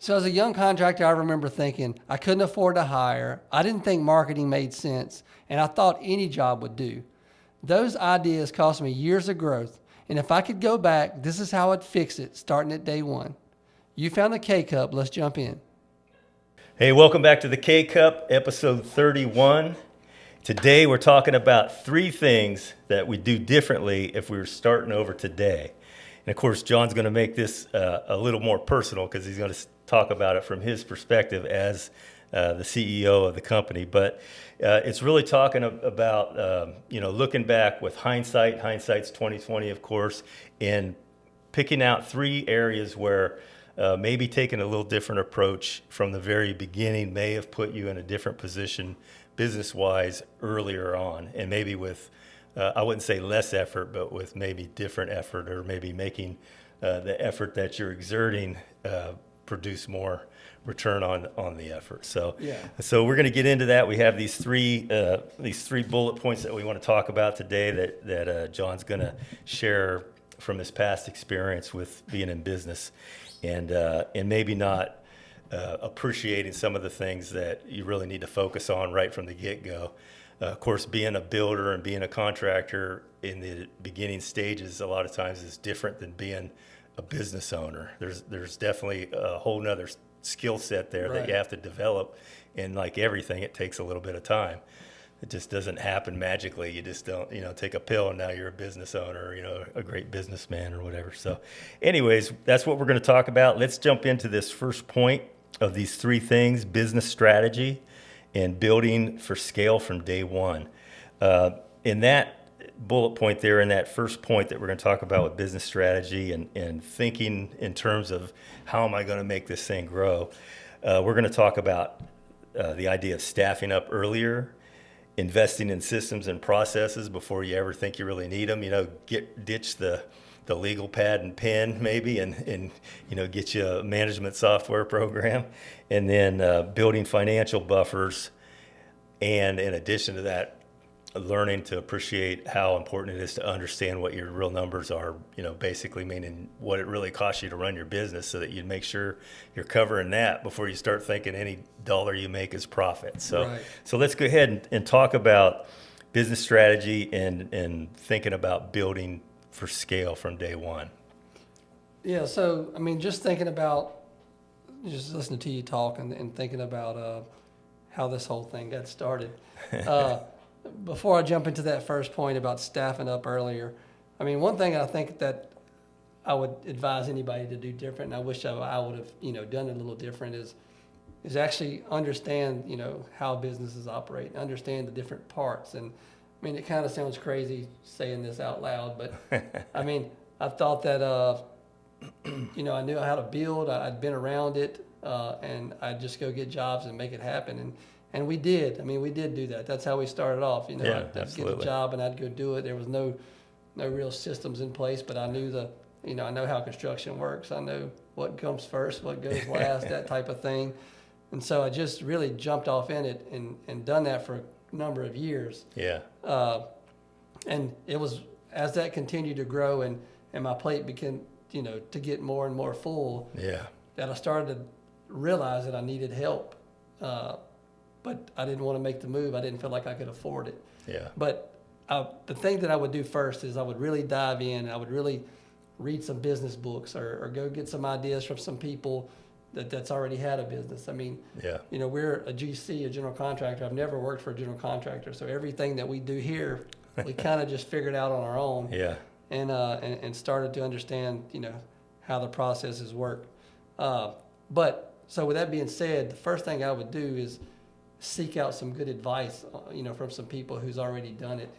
So as a young contractor, I remember thinking I couldn't afford to hire. I didn't think marketing made sense, and I thought any job would do. Those ideas cost me years of growth, and if I could go back, this is how I'd fix it, starting at day one. You found the K-Cup. Let's jump in. Hey, welcome back to the K-Cup, episode 31. Today we're talking about 3 things that we do differently if we were starting over today. And of course, John's going to make this a little more personal because he's going to talk about it from his perspective as the CEO of the company. But it's really talking about, looking back with hindsight. Hindsight's 2020, of course, and picking out 3 areas where maybe taking a little different approach from the very beginning may have put you in a different position business-wise earlier on, and maybe with I wouldn't say less effort, but with maybe different effort, or maybe making the effort that you're exerting produce more return on the effort. So we're going to get into that. We have these three bullet points that we want to talk about today that John's going to share from his past experience with being in business, and maybe not appreciating some of the things that you really need to focus on right from the get-go. Of course, being a builder and being a contractor in the beginning stages a lot of times is different than being a business owner. There's definitely a whole nother skill set there that you have to develop, and like everything, it takes a little bit of time. It just doesn't happen magically. You just don't, take a pill and now you're a business owner, a great businessman or whatever. So anyways, that's what we're going to talk about. Let's jump into this first point of these 3 things: business strategy and building for scale from day one. In that bullet point there, in that first point that we're going to talk about with business strategy and thinking in terms of how am I going to make this thing grow, we're going to talk about the idea of staffing up earlier, investing in systems and processes before you ever think you really need them. Ditch the legal pad and pen maybe, and get you a management software program, and then building financial buffers, and in addition to that, learning to appreciate how important it is to understand what your real numbers are, basically meaning what it really costs you to run your business, so that you make sure you're covering that before you start thinking any dollar you make is profit. So let's go ahead and talk about business strategy and thinking about building for scale from day one. Yeah, so, just thinking about, just listening to you talk and thinking about how this whole thing got started. Before I jump into that first point about staffing up earlier, one thing I think that I would advise anybody to do different, and I wish I would have, done it a little different, is actually understand, how businesses operate, understand the different parts. And it kind of sounds crazy saying this out loud, but I thought that, I knew how to build. I'd been around it, and I'd just go get jobs and make it happen. And we did. We did do that. That's how we started off. I'd get a job and I'd go do it. There was no real systems in place, but I knew I know how construction works. I know what comes first, what goes last, that type of thing. And so I just really jumped off in it and done that for a number of years. Yeah. And it was as that continued to grow and my plate began, to get more and more full. Yeah. That I started to realize that I needed help. But I didn't want to make the move. I didn't feel like I could afford it. Yeah. But the thing that I would do first is I would really dive in. I would really read some business books or go get some ideas from some people that's already had a business. We're a GC, a general contractor. I've never worked for a general contractor, so everything that we do here, we kind of just figured out on our own. Yeah. And started to understand, how the processes work. But so with that being said, the first thing I would do is seek out some good advice, from some people who's already done it,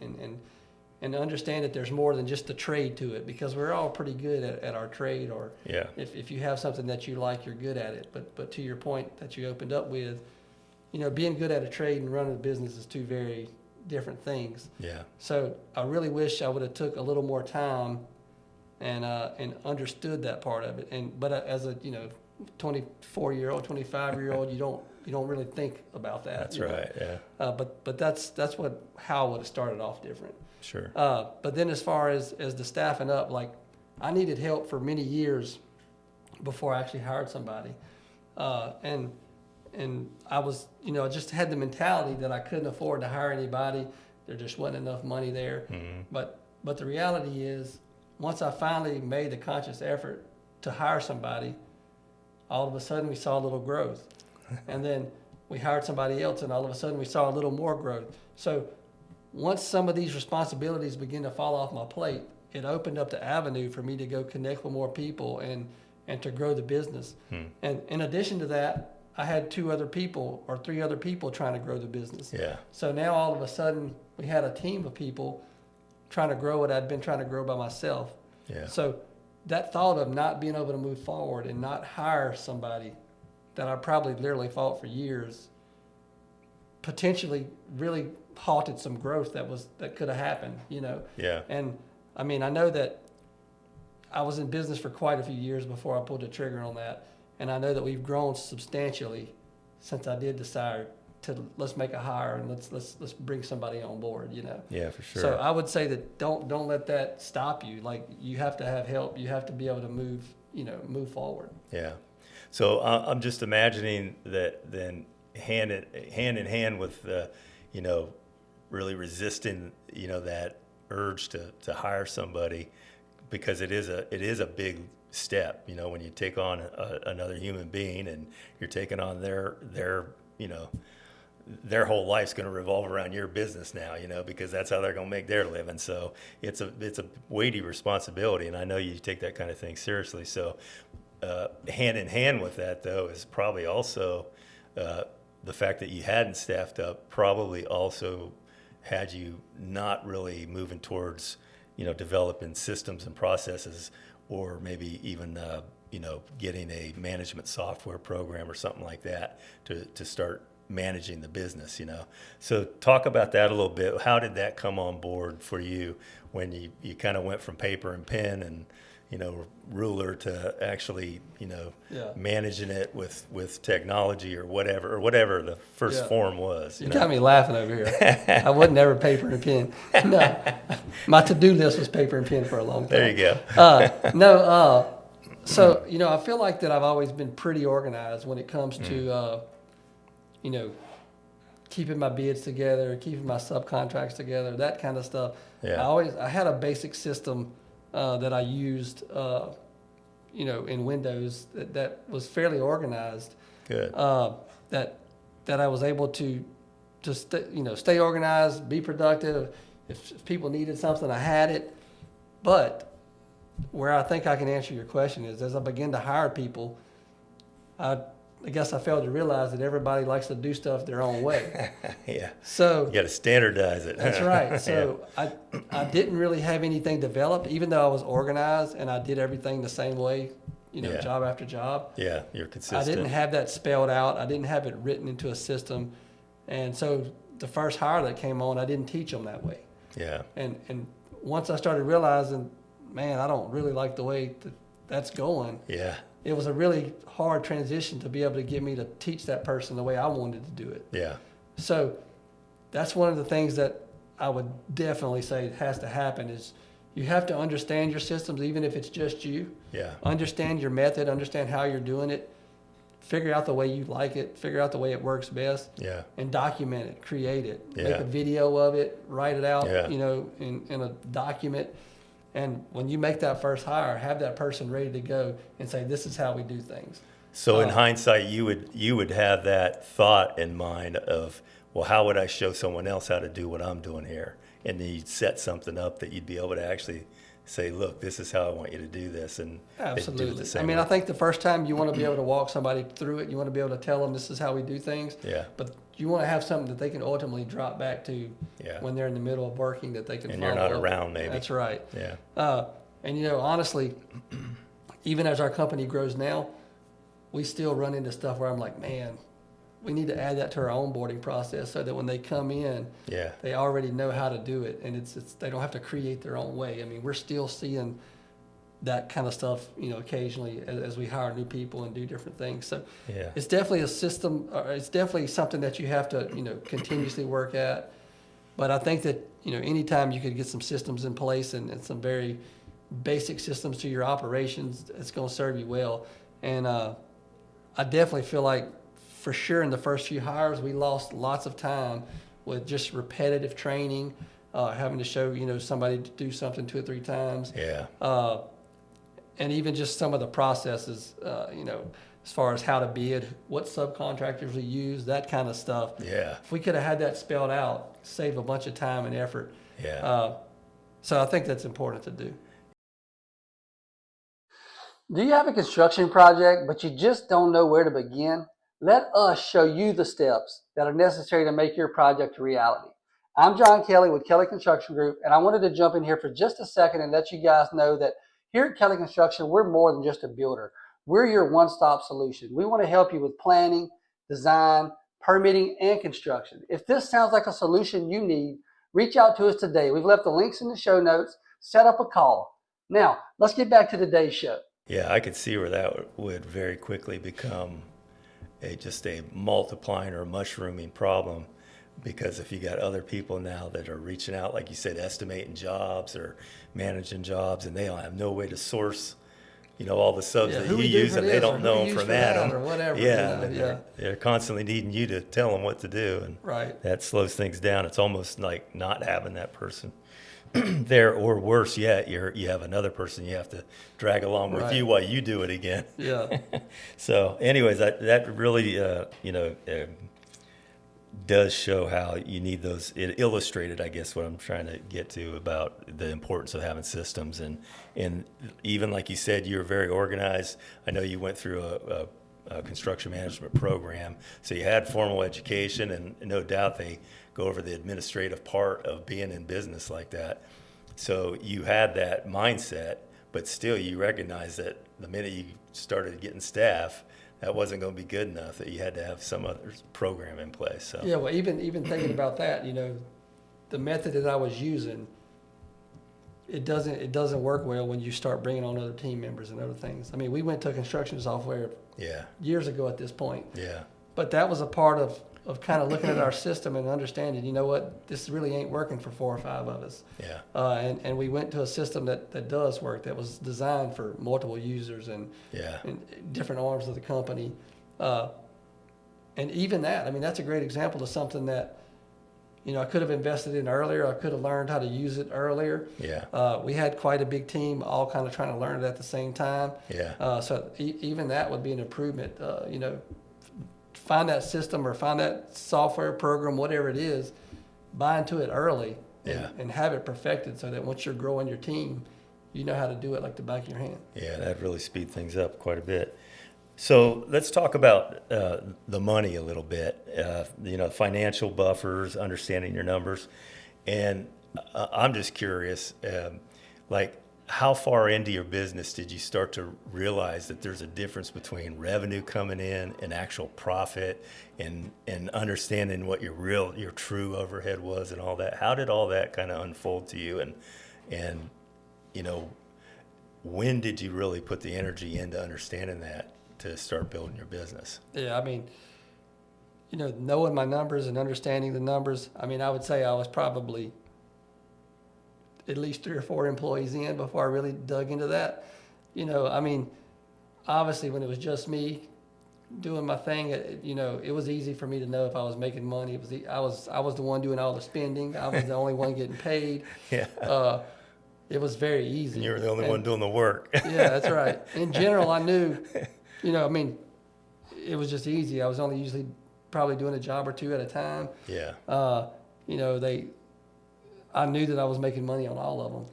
and understand that there's more than just a trade to it, because we're all pretty good at our trade, or if you have something that you like, you're good at it. But to your point that you opened up with, being good at a trade and running a business is 2 very different things. Yeah. So I really wish I would have took a little more time and understood that part of it. But as a 24-year-old, 25-year-old, you don't really think about that. That's right. Yeah. But that's how I would have started off different. Sure. But then as far as the staffing up, like I needed help for many years before I actually hired somebody. And I was, I just had the mentality that I couldn't afford to hire anybody. There just wasn't enough money there. Mm-hmm. But the reality is, once I finally made the conscious effort to hire somebody, all of a sudden we saw a little growth. And then we hired somebody else, and all of a sudden we saw a little more growth. So once some of these responsibilities begin to fall off my plate, it opened up the avenue for me to go connect with more people and to grow the business. And in addition to that, I had 3 other people trying to grow the business. Yeah. So now all of a sudden we had a team of people trying to grow what I'd been trying to grow by myself. Yeah. So that thought of not being able to move forward and not hire somebody that I probably literally fought for years potentially really halted some growth that could have happened, Yeah. And I mean, I know that I was in business for quite a few years before I pulled the trigger on that. And I know that we've grown substantially since I did decide to let's make a hire and let's bring somebody on board, Yeah, for sure. So I would say that don't let that stop you. Like, you have to have help. You have to be able to move forward. Yeah. So I'm just imagining that then hand in hand with the, really resisting, that urge to hire somebody, because it is a big step, when you take on another human being and you're taking on their whole life's going to revolve around your business now, because that's how they're going to make their living. So it's a weighty responsibility, and I know you take that kind of thing seriously. So hand in hand with that, though, is probably also the fact that you hadn't staffed up probably also had you not really moving towards, developing systems and processes, or maybe even, getting a management software program or something like that to start managing the business, So talk about that a little bit. How did that come on board for you when you kind of went from paper and pen and, ruler to actually, managing it with technology or whatever the first form was. You got me laughing over here. I wasn't ever paper and pen. No, my to-do list was paper and pen for a long time. There you go. So, I feel like that I've always been pretty organized when it comes to, keeping my bids together, keeping my subcontracts together, that kind of stuff. Yeah. I had a basic system that I used, in Windows that was fairly organized. Good. That I was able to stay organized, be productive. If people needed something, I had it. But where I think I can answer your question is, as I began to hire people, I guess I failed to realize that everybody likes to do stuff their own way. Yeah. So you got to standardize it. That's right. So I didn't really have anything developed, even though I was organized and I did everything the same way, job after job. Yeah, you're consistent. I didn't have that spelled out. I didn't have it written into a system. And so the first hire that came on, I didn't teach them that way. Yeah. And once I started realizing, man, I don't really like the way that's going. Yeah. It was a really hard transition to be able to get me to teach that person the way I wanted to do it. Yeah. So that's one of the things that I would definitely say has to happen is you have to understand your systems, even if it's just you. Yeah. Understand your method, understand how you're doing it, figure out the way you like it, figure out the way it works best. Yeah. And document it, create it. Yeah. Make a video of it, write it out, Yeah. In a document. And when you make that first hire, have that person ready to go and say, this is how we do things. So in hindsight, you would have that thought in mind of, well, how would I show someone else how to do what I'm doing here? And then you'd set something up that you'd be able to actually say, look, this is how I want you to do this. And absolutely. do it the same I mean, way. I think the first time you want to be able to walk somebody through it. You want to be able to tell them this is how we do things. Yeah. But you want to have something that they can ultimately drop back to when they're in the middle of working that they can And follow you're not up. around, maybe. That's right. Yeah. And, honestly, even as our company grows now, we still run into stuff where I'm like, man, we need to add that to our onboarding process so that when they come in, they already know how to do it, and it's they don't have to create their own way. I mean, we're still seeing that kind of stuff, occasionally as we hire new people and do different things. So it's definitely a system. It's definitely something that you have to, continuously work at. But I think that, anytime you could get some systems in place and some very basic systems to your operations, it's going to serve you well. And I definitely feel like for sure in the first few hires, we lost lots of time with just repetitive training, having to show, somebody to do something 2 or 3 times. Yeah. And even just some of the processes, as far as how to bid, what subcontractors we use, that kind of stuff. Yeah. If we could have had that spelled out, save a bunch of time and effort. Yeah. So I think that's important to do. Do you have a construction project, but you just don't know where to begin? Let us show you the steps that are necessary to make your project a reality. I'm John Kelly with Kelly Construction Group, and I wanted to jump in here for just a second and let you guys know that here at Kelly Construction, we're more than just a builder. We're your one-stop solution. We want to help you with planning, design, permitting, and construction. If this sounds like a solution you need, reach out to us today. We've left the links in the show notes. Set up a call. Now, let's get back to today's show. Yeah, I could see where that would very quickly become just a multiplying or mushrooming problem, because if you got other people now that are reaching out, like you said, estimating jobs or managing jobs, and they don't have no way to source, all the subs that you use, and they don't know them from Adam or whatever. Yeah, they're constantly needing you to tell them what to do, and right. That slows things down. It's almost like not having that person there, or worse yet, you have another person you have to drag along with you while you do it again. Yeah. So, anyways, that really, does show how you need those. It illustrated, I guess, what I'm trying to get to about the importance of having systems, and even like you said, you're very organized. I know you went through a construction management program, so you had formal education, and no doubt they go over the administrative part of being in business like that. So you had that mindset, but still you recognize that the minute you started getting staff, that wasn't going to be good enough, that you had to have some other program in place. So yeah, well, even thinking about that, the method that I was using, it doesn't work well when you start bringing on other team members and other things. I mean, we went to construction software years ago at this point. Yeah. But that was a part of kind of looking at our system and understanding, what, this really ain't working for 4 or 5 of us. Yeah. And we went to a system that does work, that was designed for multiple users and different arms of the company. And even that, I mean, that's a great example of something that, I could have invested in earlier. I could have learned how to use it earlier. Yeah. We had quite a big team, all kind of trying to learn it at the same time. Yeah. So even that would be an improvement. Find that system or find that software program, whatever it is, buy into it early and have it perfected so that once you're growing your team, you know how to do it like the back of your hand. Yeah, that really speed things up quite a bit. So let's talk about the money a little bit, financial buffers, understanding your numbers. And I'm just curious, how far into your business did you start to realize that there's a difference between revenue coming in and actual profit, and understanding what your true overhead was and all that? How did all that kind of unfold to you? And when did you really put the energy into understanding that to start building your business? Yeah, I mean, knowing my numbers and understanding the numbers, I mean, I would say I was probably at least 3 or 4 employees in before I really dug into that. I mean, obviously when it was just me doing my thing, it was easy for me to know if I was making money. I was the one doing all the spending. I was the only one getting paid. Yeah. It was very easy. And you were the only one doing the work. Yeah, that's right. In general, I knew, I mean, it was just easy. I was only usually probably doing a job or 2 at a time. Yeah. I knew that I was making money on all of them.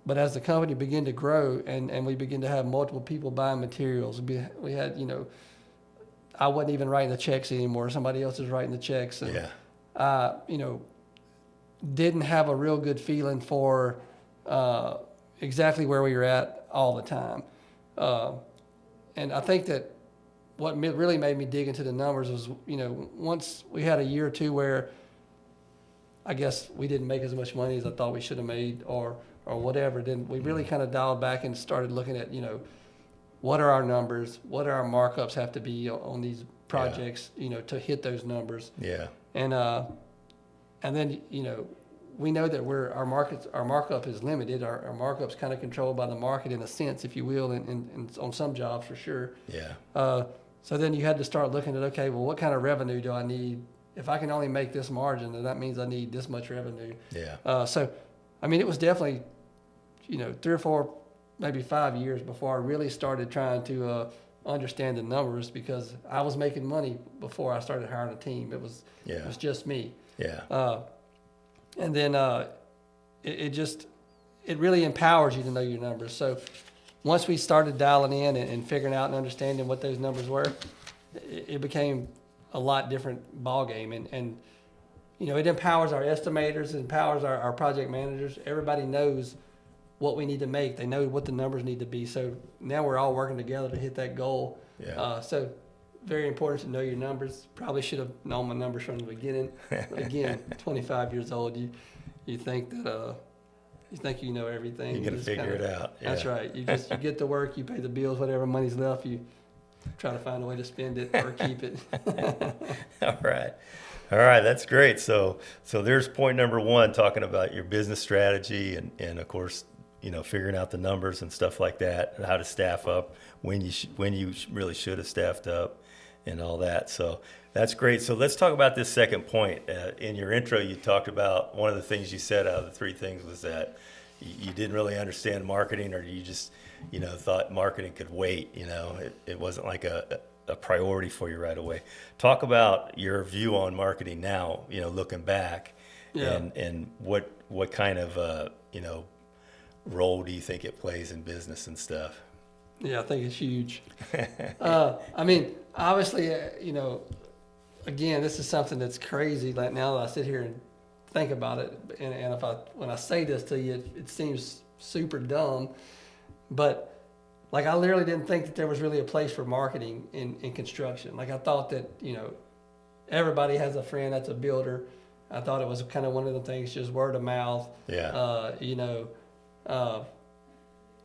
But as the company began to grow and we began to have multiple people buying materials, we had, I wasn't even writing the checks anymore. Somebody else was writing the checks. And, didn't have a real good feeling for exactly where we were at all the time. And I think that what really made me dig into the numbers was, once we had a year or 2 where I guess we didn't make as much money as I thought we should have made or whatever, then we really kind of dialed back and started looking at, what are our numbers? What do our markups have to be on these projects, to hit those numbers? Yeah. And then, we know that our markup is limited. Our markup's kind of controlled by the market in a sense, if you will, and on some jobs for sure. Yeah. So then you had to start looking at, okay, well, what kind of revenue do I need? If I can only make this margin, then that means I need this much revenue. Yeah. So, I mean, it was definitely, 3 or 4, maybe 5 years before I really started trying to understand the numbers, because I was making money before I started hiring a team. It was just me. Yeah. And then it really empowers you to know your numbers. So once we started dialing in and figuring out and understanding what those numbers were, it became a lot different ball game. And it empowers our estimators, it empowers our project managers. Everybody knows what we need to make. They know what the numbers need to be. So now we're all working together to hit that goal. Yeah. So very important to know your numbers. Probably should have known my numbers from the beginning. But again, 25 years old, you think that you think you know everything. You got to figure it out. Yeah. That's right. You get to work, you pay the bills, whatever money's left, you try to find a way to spend it or keep it. All right, that's great. So there's point number 1, talking about your business strategy and of course, figuring out the numbers and stuff like that, and how to staff up when you really should have staffed up and all that. So that's great. So let's talk about this second point. In your intro, you talked about one of the things you said out of the 3 things was that you didn't really understand marketing, or you just, thought marketing could wait. It wasn't like a priority for you right away. Talk about your view on marketing now, looking back, and what kind of, role do you think it plays in business and stuff? Yeah, I think it's huge. I mean, obviously, again, this is something that's crazy. Like now that I sit here and think about it, and when I say this to you, it seems super dumb, but like I literally didn't think that there was really a place for marketing in construction. Like I thought that everybody has a friend that's a builder. I thought it was kind of one of the things, just word of mouth. Yeah.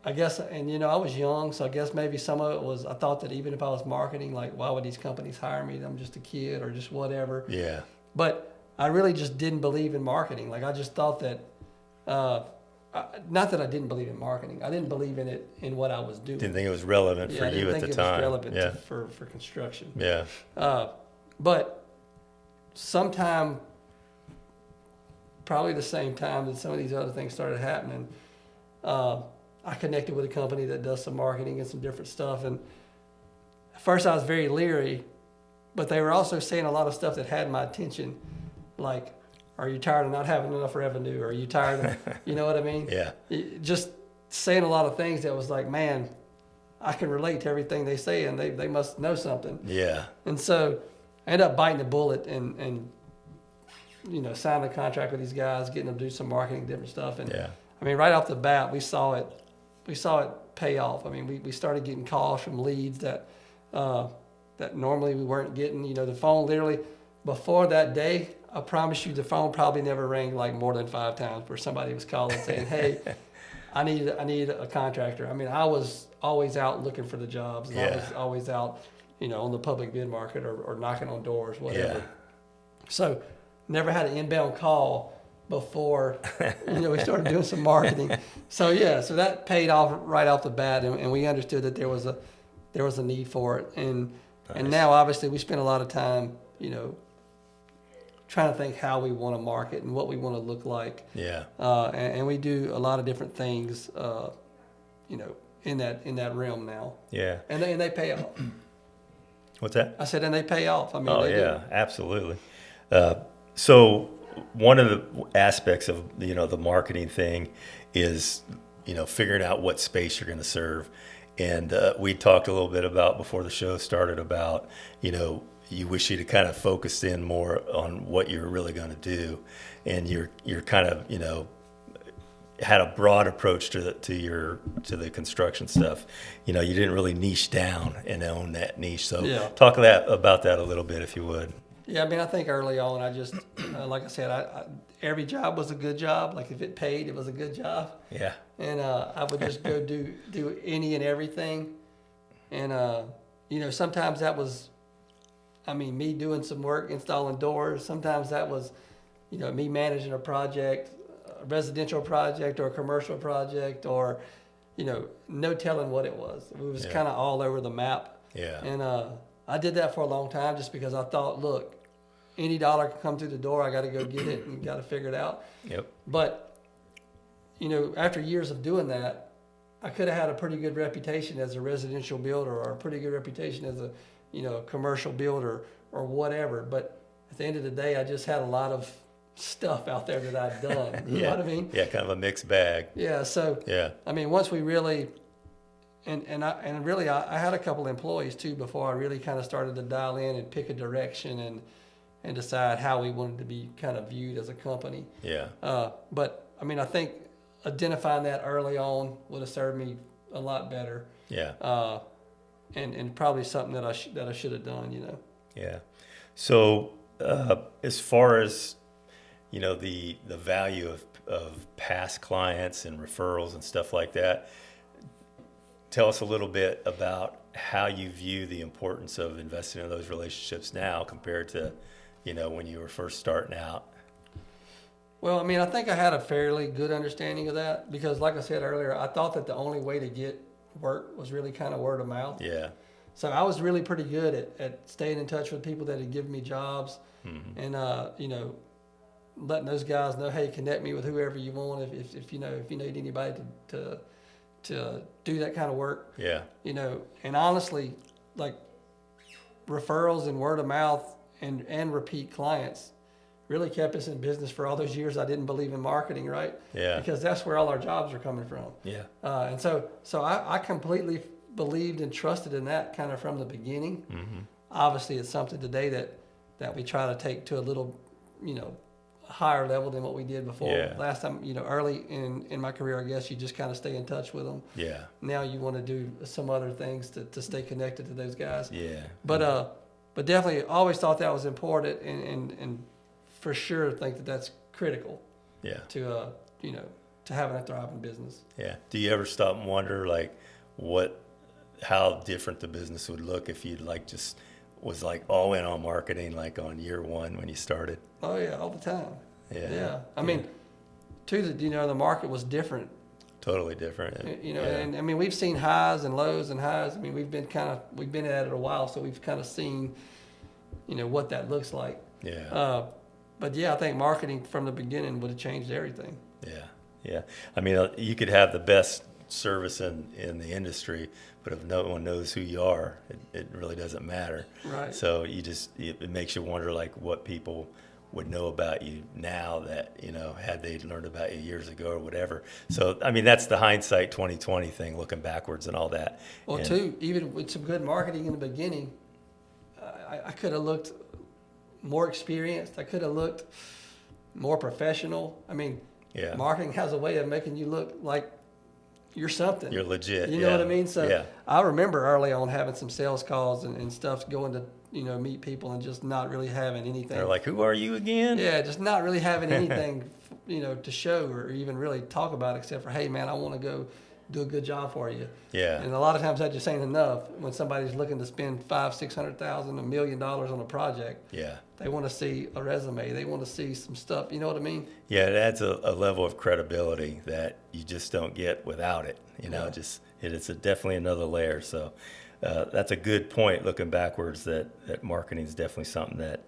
I guess, and I was young, so I guess maybe some of it was, I thought that even if I was marketing, like, why would these companies hire me? I'm just a kid or just whatever. Yeah. But I really just didn't believe in marketing. Like, I just thought that, not that I didn't believe in marketing. I didn't believe in it in what I was doing. Didn't think it was relevant for you at the time. I didn't think it was relevant for construction. Yeah. But sometime, probably the same time that some of these other things started happening, I connected with a company that does some marketing and some different stuff. And at first I was very leery, but they were also saying a lot of stuff that had my attention. Like, are you tired of not having enough revenue? Are you tired of, you know what I mean? Yeah. Just saying a lot of things that was like, man, I can relate to everything they say, and they must know something. Yeah. And so I ended up biting the bullet and signing a contract with these guys, getting them to do some marketing, different stuff. And I mean, right off the bat, we saw it pay off. I mean, we started getting calls from leads that normally we weren't getting. The phone literally, before that day, I promise you, the phone probably never rang like more than 5 times where somebody was calling saying, hey, I need a contractor. I mean, I was always out looking for the jobs, and I was always out, on the public bid market or knocking on doors, whatever. Yeah. So never had an inbound call before, we started doing some marketing. So that paid off right off the bat, and we understood that there was a need for it. And now obviously we spend a lot of time, trying to think how we want to market and what we want to look like. Yeah. And we do a lot of different things, in that realm now. Yeah. And they pay off. What's that? I said, and they pay off. I mean, oh they yeah, do. absolutely. So one of the aspects of the marketing thing is figuring out what space you're going to serve, and we talked a little bit about before the show started about you wish you'd kind of focused in more on what you're really going to do, and you're kind of had a broad approach to the construction stuff. You didn't really niche down and own that niche. So talk about that a little bit, if you would. Yeah, I mean, I think early on, I just, like I said, every job was a good job. Like if it paid, it was a good job. Yeah. And I would just go do any and everything. And, sometimes that was, me doing some work, installing doors. Sometimes that was, me managing a project. residential project or a commercial project, or, no telling what it was. It was Yeah. kind of all over the map. Yeah. And I did that for a long time just because I thought, look, any dollar can come through the door. I got to go get it and got to figure it out. Yep. But, after years of doing that, I could have had a pretty good reputation as a residential builder, or a pretty good reputation as a, commercial builder or whatever. But at the end of the day, I just had a lot of stuff out there that I'd done. You know what I mean? Yeah, kind of a mixed bag. Yeah. So, Yeah. I mean, once we really, and really, I had a couple employees too before I really kind of started to dial in and pick a direction and decide how we wanted to be kind of viewed as a company. Yeah. But I mean, I think identifying that early on would have served me a lot better. Yeah. And probably something that I should have done. Yeah. So as far as the value of past clients and referrals and stuff like that, tell us a little bit about how you view the importance of investing in those relationships now compared to when you were first starting out. Well, I mean, I think I had a fairly good understanding of that because, like I said earlier, I thought that the only way to get work was really kind of word of mouth. Yeah. So I was really pretty good at staying in touch with people that had given me jobs, Mm-hmm. and letting those guys know, hey, connect me with whoever you want if you need anybody to do that kind of work. Yeah. And honestly, like referrals and word of mouth and repeat clients really kept us in business for all those years I didn't believe in marketing, right? Yeah. Because that's where all our jobs are coming from. Yeah. And so I completely believed and trusted in that kind of from the beginning. Mm-hmm. Obviously, it's something today that we try to take to a little, higher level than what we did before. Yeah. Last time, early in my career, I guess you just kind of stay in touch with them. Yeah. Now you want to do some other things to stay connected to those guys. Yeah. But definitely always thought that was important and for sure think that that's critical Yeah. to having a thriving business. Yeah. Do you ever stop and wonder how different the business would look if you just was all in on marketing on year one when you started? Oh yeah, all the time. Yeah. Yeah. I mean, too, the market was different. Totally different. And I mean, we've seen highs and lows and highs. I mean, we've been at it a while, so we've kind of seen, what that looks like. Yeah. But yeah, I think marketing from the beginning would have changed everything. Yeah. Yeah. I mean, you could have the best service in the industry, but if no one knows who you are, it really doesn't matter. Right. So it makes you wonder what people would know about you now that, had they learned about you years ago or whatever. So, I mean, that's the hindsight 2020 thing, looking backwards and all that. Well, too, even with some good marketing in the beginning, I could have looked more experienced. I could have looked more professional. I mean, Yeah. marketing has a way of making you look like you're something. You're legit. You know what I mean? So yeah. I remember early on having some sales calls and stuff, going to, meet people and just not really having anything. They're like, who are you again? Yeah, just not really having anything, to show or even really talk about except for, hey, man, I want to go do a good job for you. Yeah. And a lot of times that just ain't enough. When somebody's looking to spend $500,000, $600,000, $1 million on a project, Yeah. they want to see a resume. They want to see some stuff. You know what I mean? Yeah, it adds a level of credibility that you just don't get without it. Yeah. It's definitely another layer. So that's a good point looking backwards that marketing is definitely something that,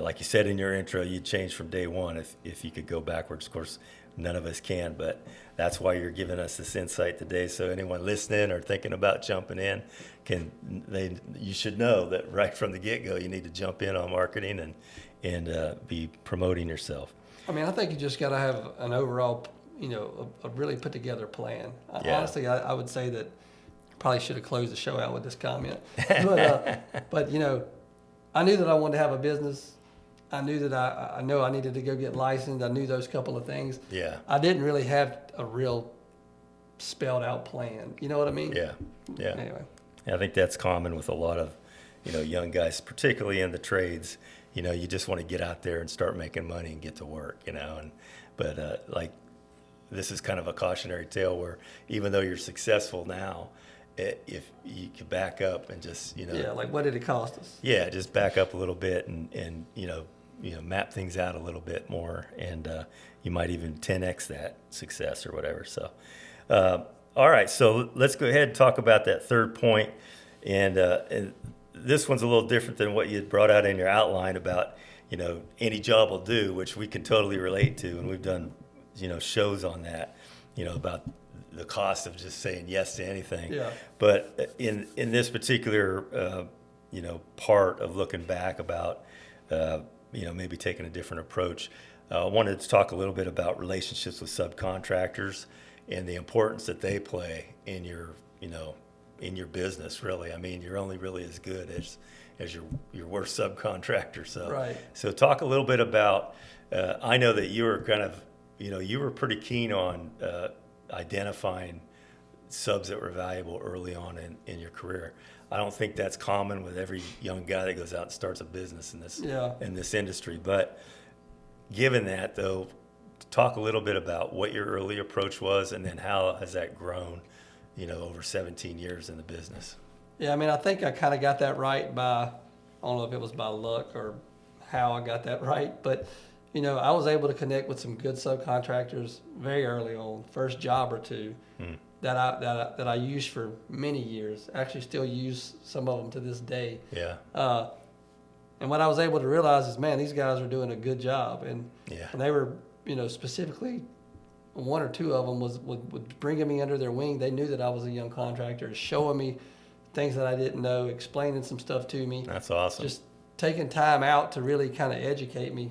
like you said in your intro, you'd change from day one if you could go backwards. Of course, none of us can, but that's why you're giving us this insight today. So anyone listening or thinking about jumping in, you should know that right from the get-go, you need to jump in on marketing and be promoting yourself. I mean, I think you just got to have an overall, a really put together plan. Yeah. Honestly, I would say that probably should have closed the show out with this comment. But I knew that I wanted to have a business. I knew that I know I needed to go get licensed. I knew those couple of things. Yeah. I didn't really have a real spelled out plan. You know what I mean? Yeah. Yeah. Anyway. I think that's common with a lot of, young guys, particularly in the trades. You just want to get out there and start making money and get to work, but this is kind of a cautionary tale where even though you're successful now, if you could back up and just, Yeah, like what did it cost us? Yeah, just back up a little bit and map things out a little bit more, and you might even 10x that success or whatever. So, all right, so let's go ahead and talk about that third point, and this one's a little different than what you had brought out in your outline about, any job will do, which we can totally relate to, and we've done, shows on that, about the cost of just saying yes to anything. Yeah. But in this particular, part of looking back about, maybe taking a different approach, I wanted to talk a little bit about relationships with subcontractors and the importance that they play in your, in your business. Really, I mean, you're only really as good as your worst subcontractor. So, Right. So talk a little bit about. I know that you were kind of, you were pretty keen on identifying subs that were valuable early on in your career. I don't think that's common with every young guy that goes out and starts a business in this industry. But given that, though, talk a little bit about what your early approach was, and then how has that grown, over 17 years in the business. Yeah, I mean, I think I kind of got that right by, I don't know if it was by luck or how I got that right, but, I was able to connect with some good subcontractors very early on, first job or two, that I used for many years. Actually still use some of them to this day. Yeah. And what I was able to realize is, man, these guys are doing a good job. And they were, specifically one or two of them would bringing me under their wing. They knew that I was a young contractor, showing me things that I didn't know, explaining some stuff to me. That's awesome. Just taking time out to really kind of educate me,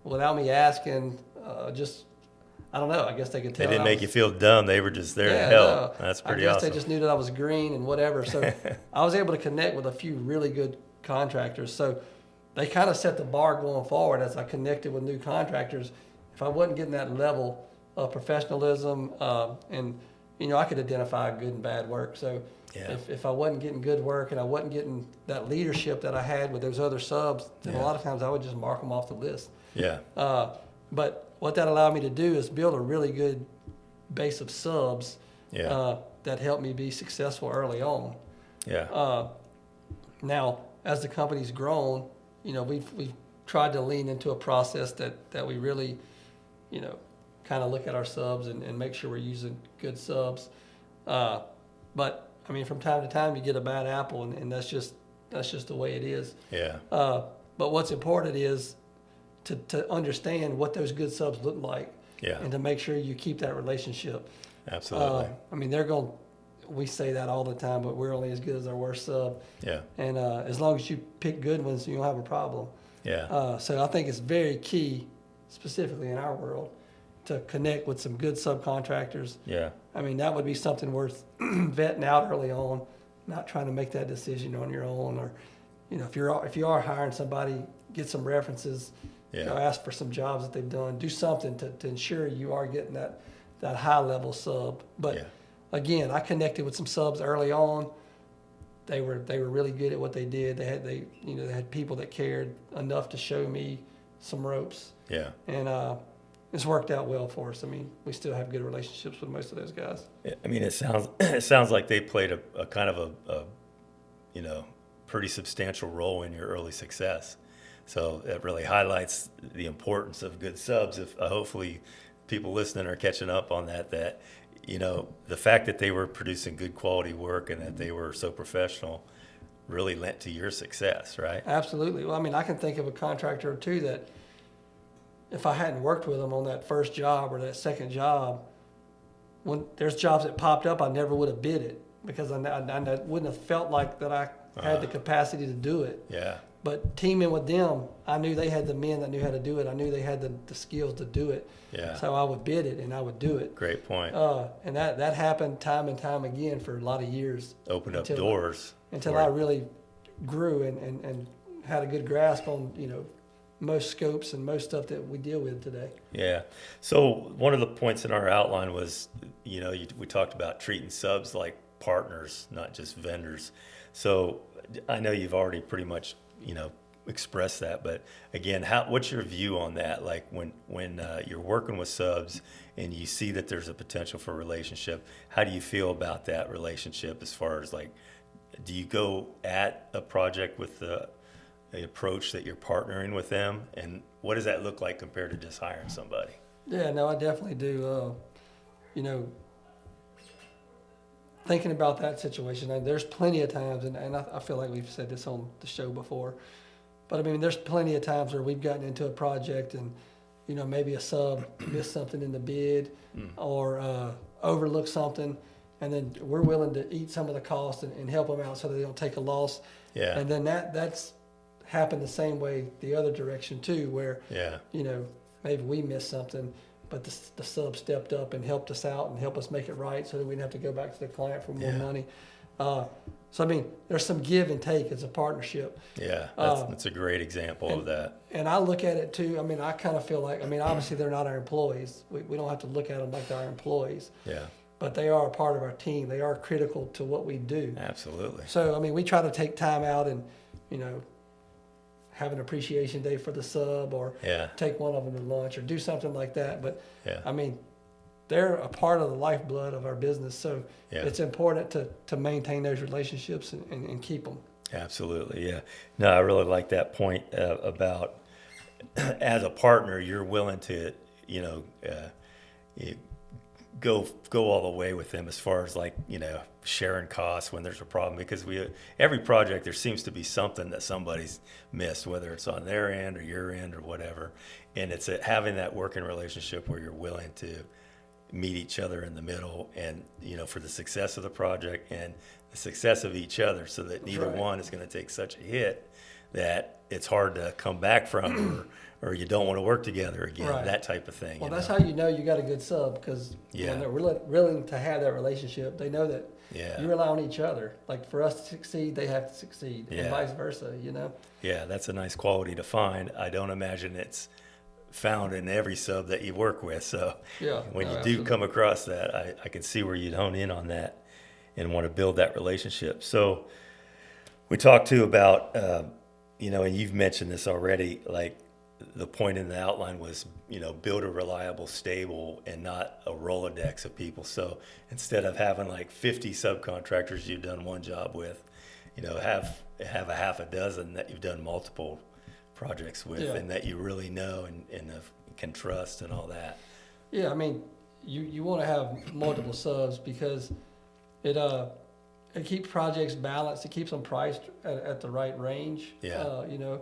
without me asking. I don't know. I guess they could tell. They didn't make you feel dumb. They were just there to help. No, that's pretty awesome. I guess they just knew that I was green and whatever. So I was able to connect with a few really good contractors. So they kind of set the bar going forward as I connected with new contractors. If I wasn't getting that level of professionalism, and I could identify good and bad work. So if I wasn't getting good work and I wasn't getting that leadership that I had with those other subs, then a lot of times I would just mark them off the list. Yeah. But what that allowed me to do is build a really good base of subs that helped me be successful early on. Yeah. Now, as the company's grown, we've tried to lean into a process that we really, kind of look at our subs and make sure we're using good subs. But I mean, from time to time, you get a bad apple, and that's just the way it is. Yeah. But what's important is to understand what those good subs look like, and to make sure you keep that relationship. Absolutely. I mean, we say that all the time, but we're only as good as our worst sub. Yeah. And as long as you pick good ones, you don't have a problem. Yeah. So I think it's very key, specifically in our world, to connect with some good subcontractors. Yeah. I mean, that would be something worth vetting out early on, not trying to make that decision on your own. Or, if you are hiring somebody, get some references. Ask for some jobs that they've done. Do something to ensure you are getting that high level sub. But again, I connected with some subs early on. They were really good at what they did. They had people that cared enough to show me some ropes. Yeah. And it's worked out well for us. I mean, we still have good relationships with most of those guys. I mean, it sounds like they played a kind of a pretty substantial role in your early success. So it really highlights the importance of good subs. If hopefully people listening are catching up on that, the fact that they were producing good quality work and that they were so professional really lent to your success, right? Absolutely. Well, I mean, I can think of a contractor or two that if I hadn't worked with them on that first job or that second job, when there's jobs that popped up, I never would have bid it because I wouldn't have felt like that I had the capacity to do it. Yeah. But teaming with them, I knew they had the men that knew how to do it. I knew they had the skills to do it. Yeah. So I would bid it and I would do it. Great point. And that happened time and time again for a lot of years. Opened up doors. Until I really grew and had a good grasp on, most scopes and most stuff that we deal with today. Yeah. So one of the points in our outline was, we talked about treating subs like partners, not just vendors. So I know you've already pretty much express that, but again, what's your view on that? Like when you're working with subs and you see that there's a potential for a relationship, how do you feel about that relationship as far as like, do you go at a project with approach that you're partnering with them, and what does that look like compared to just hiring somebody? Yeah, no, I definitely do. You know, thinking about that situation, and there's plenty of times, and I feel like we've said this on the show before, but I mean, there's plenty of times where we've gotten into a project and, you know, maybe a sub missed something in the bid or overlooked something, and then we're willing to eat some of the cost and help them out so that they don't take a loss. Yeah. And then that's happened the same way the other direction too, where, Yeah. you know, maybe we missed something, but the sub stepped up and helped us out and helped us make it right so that we didn't have to go back to the client for more Yeah. money. So, I mean, there's some give and take as a partnership. Yeah, that's a great example of that. And I look at it too, I mean, I kind of feel like, I mean, obviously they're not our employees. We don't have to look at them like they're our employees, Yeah, but they are a part of our team. They are critical to what we do. absolutely. So, I mean, we try to take time out and, you know, have an appreciation day for the sub or Yeah, take one of them to lunch or do something like that. But, yeah, I mean, they're a part of the lifeblood of our business. So yeah. it's important to maintain those relationships and keep them. Absolutely, yeah. No, I really like that point about as a partner, you're willing to, you know, you go all the way with them as far as like, you know, sharing costs when there's a problem, because every project there seems to be something that somebody's missed, whether it's on their end or your end or whatever, and it's having that working relationship where you're willing to meet each other in the middle, and you know, for the success of the project and the success of each other, so that neither right. one is going to take such a hit that it's hard to come back from, or you don't want to work together again, Right. that type of thing. Well, you that's know? how you know you got a good sub, because Yeah. when they're willing to have that relationship, they know that Yeah. you rely on each other. Like for us to succeed, they have to succeed, Yeah. and vice versa, you know? Yeah, that's a nice quality to find. I don't imagine it's found in every sub that you work with. So Yeah. when no, you do absolutely. come across that, I can see where you'd hone in on that and want to build that relationship. So we talked too about, you know, and you've mentioned this already, like the point in the outline was, you know, build a reliable, stable, and not a Rolodex of people. So instead of having like 50 subcontractors you've done one job with, you know, have a half a dozen that you've done multiple projects with, Yeah. and that you really know and can trust and all that. Yeah, I mean, you want to have multiple subs because it keeps projects balanced. It keeps them priced at the right range. Yeah. You know,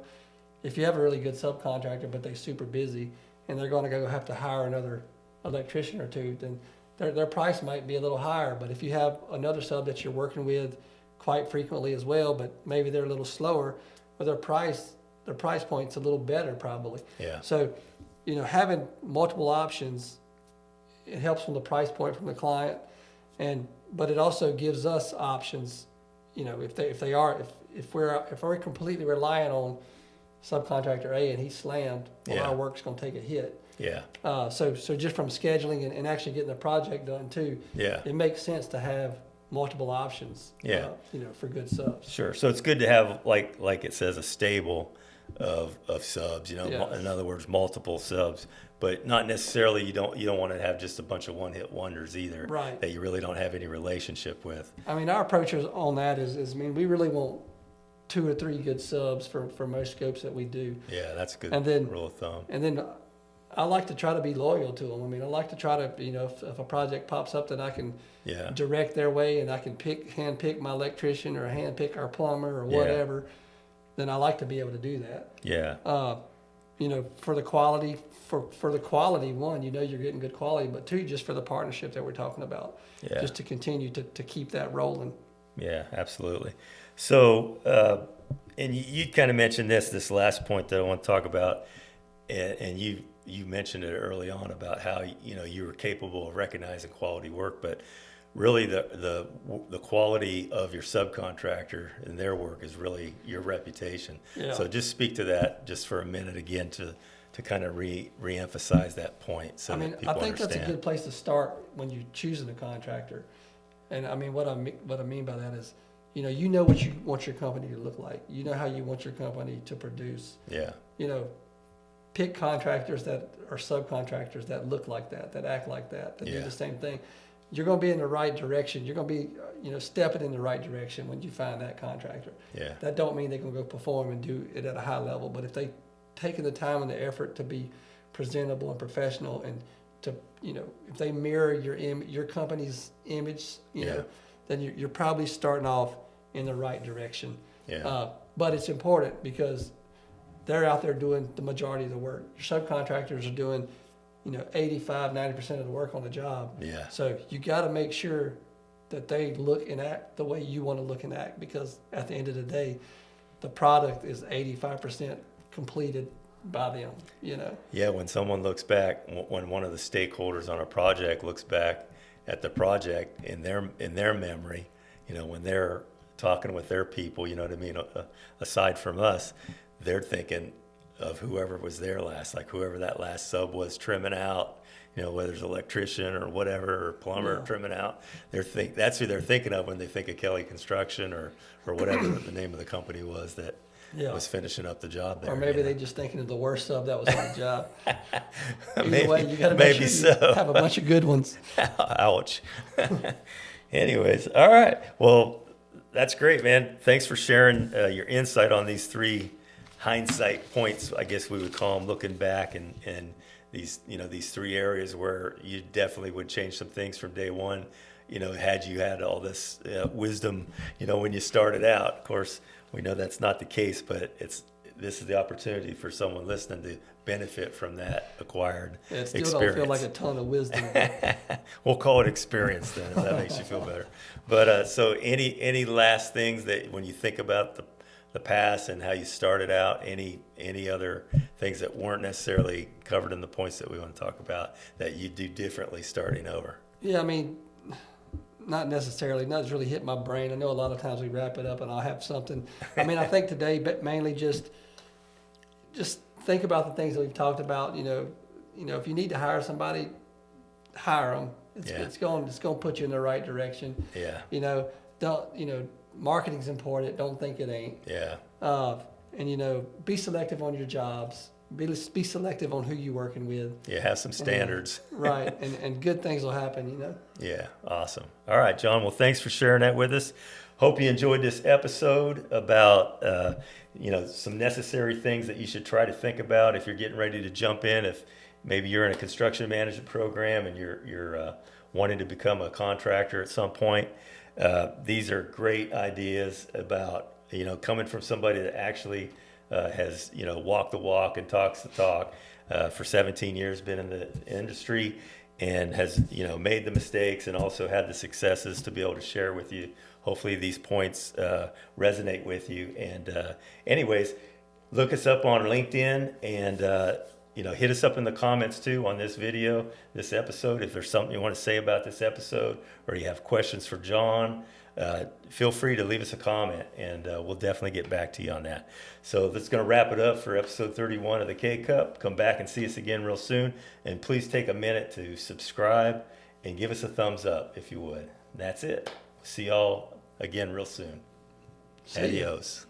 if you have a really good subcontractor, but they're super busy and they're going to go have to hire another electrician or two, then their price might be a little higher. But if you have another sub that you're working with quite frequently as well, but maybe they're a little slower, but their price point's a little better probably. Yeah. So, you know, having multiple options, it helps from the price point from the client, but it also gives us options. You know, if we're completely relying on subcontractor A and he's slammed, well, Yeah. our work's going to take a hit. Yeah. So just from scheduling and actually getting the project done too, Yeah. it makes sense to have multiple options. Yeah. You know, for good subs. Sure. So it's good to have, like it says, a stable of subs, you know, Yeah. in other words, multiple subs, but not necessarily, you don't want to have just a bunch of one-hit wonders either, Right. that you really don't have any relationship with. I mean, our approach on that is, I mean, we really want 2 or 3 good subs for most scopes that we do. Yeah, that's a good And then- rule of thumb. And then I like to try to be loyal to them. I mean, I like to try to, you know, if a project pops up that I can Yeah. direct their way and I can hand pick my electrician or hand pick our plumber or Yeah. whatever, then I like to be able to do that. Yeah. You know, for the quality, for the quality, one, you know you're getting good quality, but two, just for the partnership that we're talking about, Yeah. just to continue to keep that rolling. Yeah, absolutely. So, and you kind of mentioned this last point that I want to talk about, and you mentioned it early on about how, you know, you were capable of recognizing quality work, but really the quality of your subcontractor and their work is really your reputation. Yeah. So just speak to that just for a minute again to kind of reemphasize that point so I mean, that people I think understand. that's a good place to start when you're choosing a contractor. And I mean, what I mean by that is, you know what you want your company to look like. You know how you want your company to produce. Yeah. You know, pick contractors that are subcontractors that look like that act like that do Yeah. the same thing. you're going to be in the right direction. You're going to be, stepping in the right direction when you find that contractor. Yeah. That don't mean they're going to go perform and do it at a high level, but if they taking the time and the effort to be presentable and professional, and to, if they mirror your company's image, then you're probably starting off in the right direction. Yeah. But it's important because they're out there doing the majority of the work. Your subcontractors are doing, 85-90% of the work on the job. Yeah. So you got to make sure that they look and act the way you want to look and act, because at the end of the day, the product is 85% completed by them, Yeah, when someone looks back, when one of the stakeholders on a project looks back at the project in their memory, when they're talking with their people, you know what I mean, aside from us, they're thinking of whoever was there last, like whoever that last sub was trimming out, whether it's electrician or whatever, or plumber trimming out. That's who they're thinking of when they think of Kelly Construction or whatever the name of the company was that was finishing up the job there. Or maybe they just thinking of the worst sub that was on the job. Either Maybe, way, you got to make maybe sure so. you have a bunch of good ones. Ouch. Anyways, all right. Well, that's great, man. Thanks for sharing your insight on these 3 hindsight points, I guess we would call them, looking back, and these, these 3 areas where you definitely would change some things from day one, had you had all this wisdom, when you started out. Of course, we know that's not the case, but this is the opportunity for someone listening to benefit from that acquired It still experience. don't feel like a ton of wisdom. We'll call it experience then, if that makes you feel better. But so any last things that when you think about the past and how you started out, any other things that weren't necessarily covered in the points that we want to talk about that you do differently starting over? Yeah, I mean, not necessarily. Nothing's really hit my brain. I know a lot of times we wrap it up and I'll have something. I mean, I think today, but mainly just think about the things that we've talked about. If you need to hire somebody, hire them. It's going to put you in the right direction. Yeah. Marketing's important. Don't think it ain't. Yeah. And be selective on your jobs. Be selective on who you're working with. Yeah, have some standards. Right, and good things will happen, Yeah, awesome. All right, John, well, thanks for sharing that with us. Hope you enjoyed this episode about, some necessary things that you should try to think about if you're getting ready to jump in. If maybe you're in a construction management program and you're wanting to become a contractor at some point, these are great ideas about, coming from somebody that actually has, walked the walk and talks the talk, for 17 years, been in the industry, and has, made the mistakes and also had the successes to be able to share with you. Hopefully these points resonate with you. And anyways, look us up on LinkedIn and, hit us up in the comments too on this video, this episode. If there's something you want to say about this episode or you have questions for John, feel free to leave us a comment and we'll definitely get back to you on that. So that's going to wrap it up for episode 31 of the K-Cup. Come back and see us again real soon. And please take a minute to subscribe and give us a thumbs up if you would. That's it. See y'all again real soon. See ya. Adios.